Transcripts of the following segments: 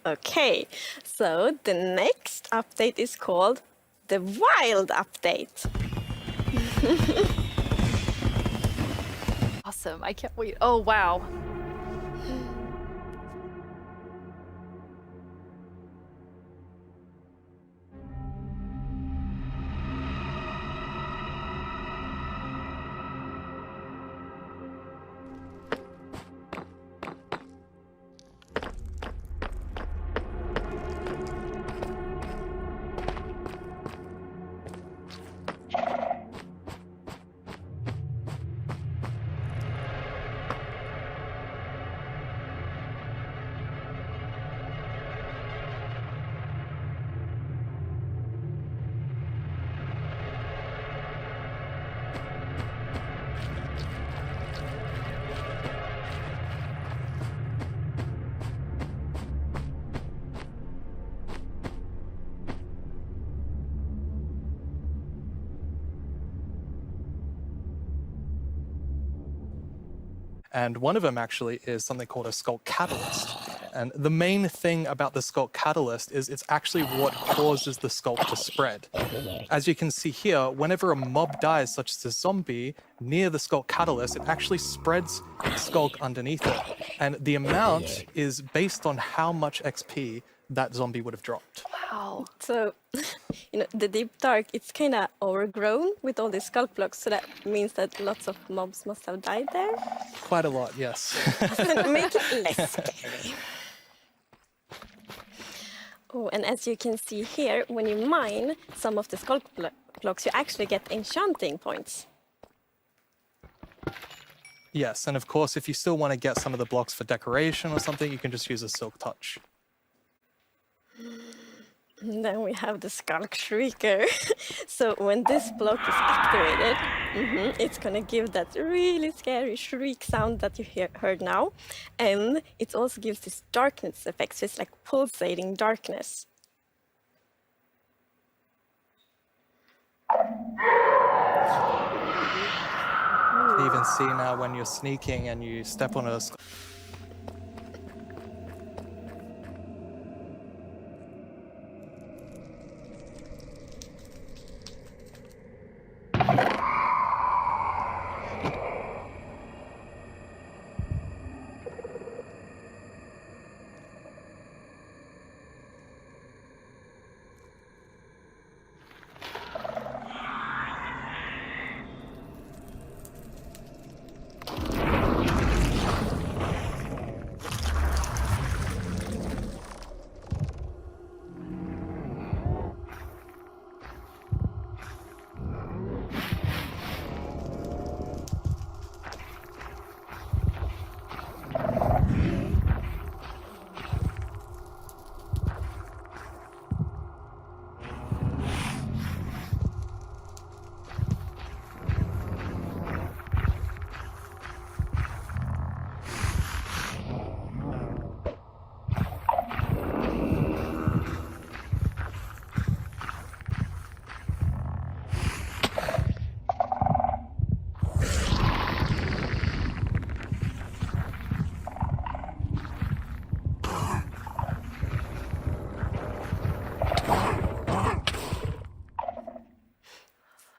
Okay, so the next update is called the Wild Update. Awesome. I can't wait. Oh, wow. And one of them actually is something called a sculk catalyst. And the main thing about the sculk catalyst is it's actually what causes the sculk to spread. As you can see here, whenever a mob dies, such as a zombie, near the sculk catalyst, it actually spreads sculk underneath it. And the amount is based on how much XP that zombie would have dropped. Wow. So, the Deep Dark, it's kind of overgrown with all these sculk blocks, so that means that lots of mobs must have died there. Quite a lot, yes. Make it less scary. Oh, and as you can see here, when you mine some of the sculk blocks, you actually get enchanting points. Yes, and of course, if you still want to get some of the blocks for decoration or something, you can just use a silk touch. And then we have the Skulk Shrieker. So when this block is activated, it's gonna give that really scary shriek sound that you heard now. And it also gives this darkness effect, so it's like pulsating darkness. You can even see now when you're sneaking and you step on a...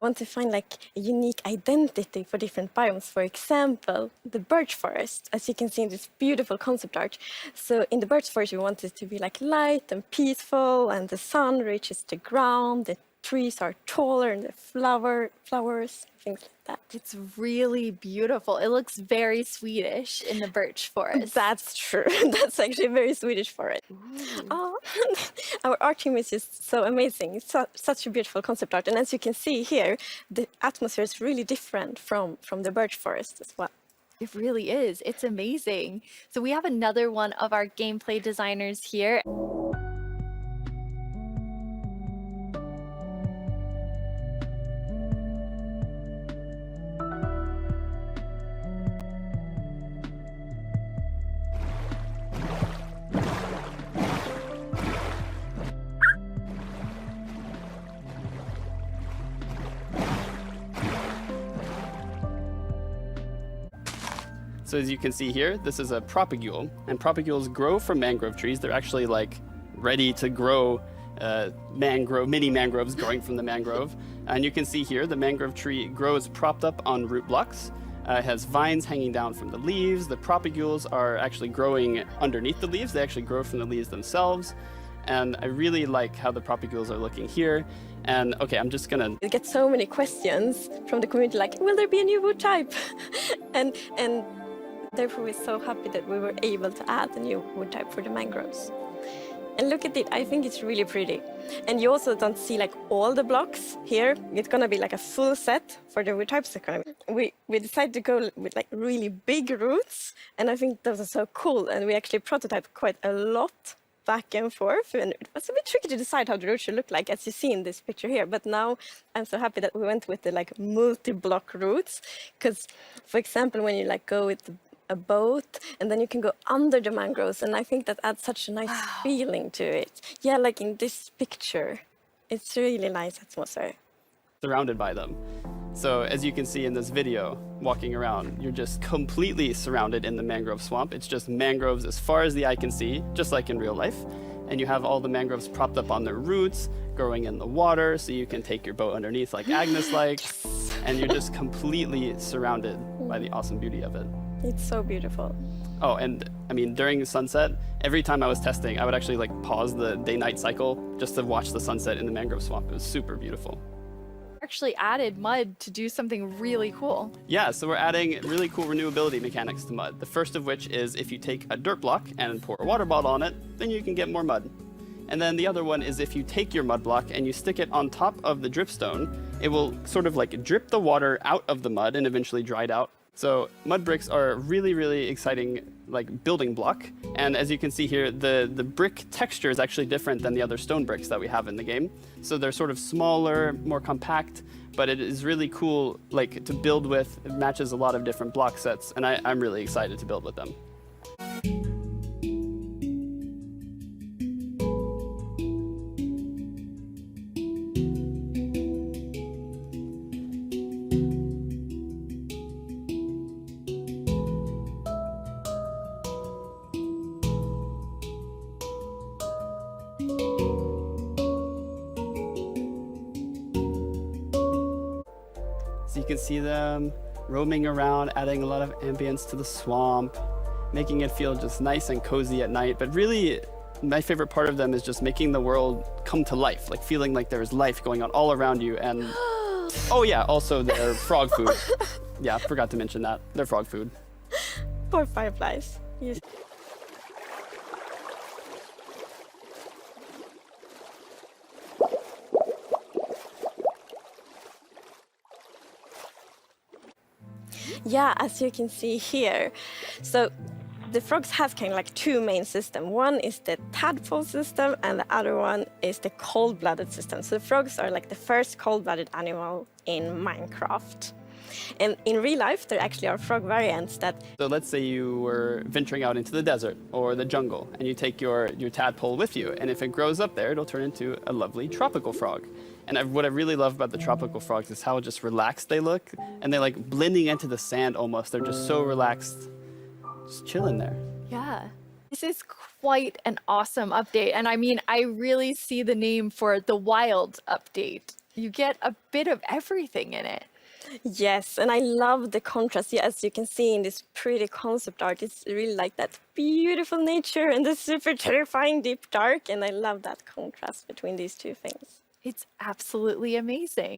Want to find like a unique identity for different biomes. For example, the birch forest, as you can see in this beautiful concept art. So in the birch forest, we want it to be like light and peaceful, and the sun reaches the ground, the trees are taller, and the flowers, things like that. It's really beautiful. It looks very Swedish in the birch forest. That's true. That's actually very Swedish for it. Oh, our art team is just so amazing. It's such a beautiful concept art. And as you can see here, the atmosphere is really different from the birch forest as well. It really is. It's amazing. So we have another one of our gameplay designers here. So So as you can see here, this is a propagule, and propagules grow from mangrove trees. They're actually like ready to grow mini mangroves growing from the mangrove. And you can see here the mangrove tree grows propped up on root blocks. It has vines hanging down from the leaves. The propagules are actually growing underneath the leaves. They actually grow from the leaves themselves. And I really like how the propagules are looking here. And okay, I'm just gonna... We get so many questions from the community like, will there be a new wood type? and therefore we're so happy that we were able to add a new wood type for the mangroves. And look at it, I think it's really pretty. And you also don't see like all the blocks here. It's gonna be like a full set for the wood types. We decided to go with like really big roots, and I think those are so cool. And we actually prototyped quite a lot back and forth, and it was a bit tricky to decide how the roots should look like, as you see in this picture here. But now I'm so happy that we went with the like multi-block roots, because for example, when you like go with a boat and then you can go under the mangroves, and I think that adds such a nice feeling to it. Yeah, like in this picture, it's really nice atmosphere. Surrounded by them. So as you can see in this video, walking around, you're just completely surrounded in the mangrove swamp. It's just mangroves as far as the eye can see, just like in real life. And you have all the mangroves propped up on their roots, growing in the water, so you can take your boat underneath like Agnes likes. And you're just completely surrounded by the awesome beauty of it. It's so beautiful. Oh, and I mean, during sunset, every time I was testing, I would actually like pause the day-night cycle just to watch the sunset in the mangrove swamp. It was super beautiful. Actually added mud to do something really cool. Yeah, so we're adding really cool renewability mechanics to mud. The first of which is if you take a dirt block and pour a water bottle on it, then you can get more mud. And then the other one is if you take your mud block and you stick it on top of the dripstone, it will sort of like drip the water out of the mud and eventually dry it out. So mud bricks are a really, really exciting like building block. And as you can see here, the brick texture is actually different than the other stone bricks that we have in the game. So they're sort of smaller, more compact, but it is really cool like to build with. It matches a lot of different block sets, and I'm really excited to build with them. So you can see them roaming around, adding a lot of ambience to the swamp, making it feel just nice and cozy at night. But really, my favorite part of them is just making the world come to life, like feeling like there's life going on all around you. And oh yeah, also their frog food. Yeah, forgot to mention that. Their frog food. Poor fireflies. Yes. Yeah, as you can see here. So the frogs have kind of like two main systems. One is the tadpole system and the other one is the cold-blooded system. So the frogs are like the first cold-blooded animal in Minecraft. And in real life, there actually are frog variants that... So let's say you were venturing out into the desert or the jungle and you take your tadpole with you, and if it grows up there, it'll turn into a lovely tropical frog. And what I really love about the tropical frogs is how just relaxed they look, and they're like blending into the sand almost. They're just so relaxed, just chilling there. Yeah. This is quite an awesome update. And I mean, I really see the name for the wild update. You get a bit of everything in it. Yes, and I love the contrast. Yeah, as you can see in this pretty concept art, it's really like that beautiful nature and the super terrifying deep dark, and I love that contrast between these two things. It's absolutely amazing.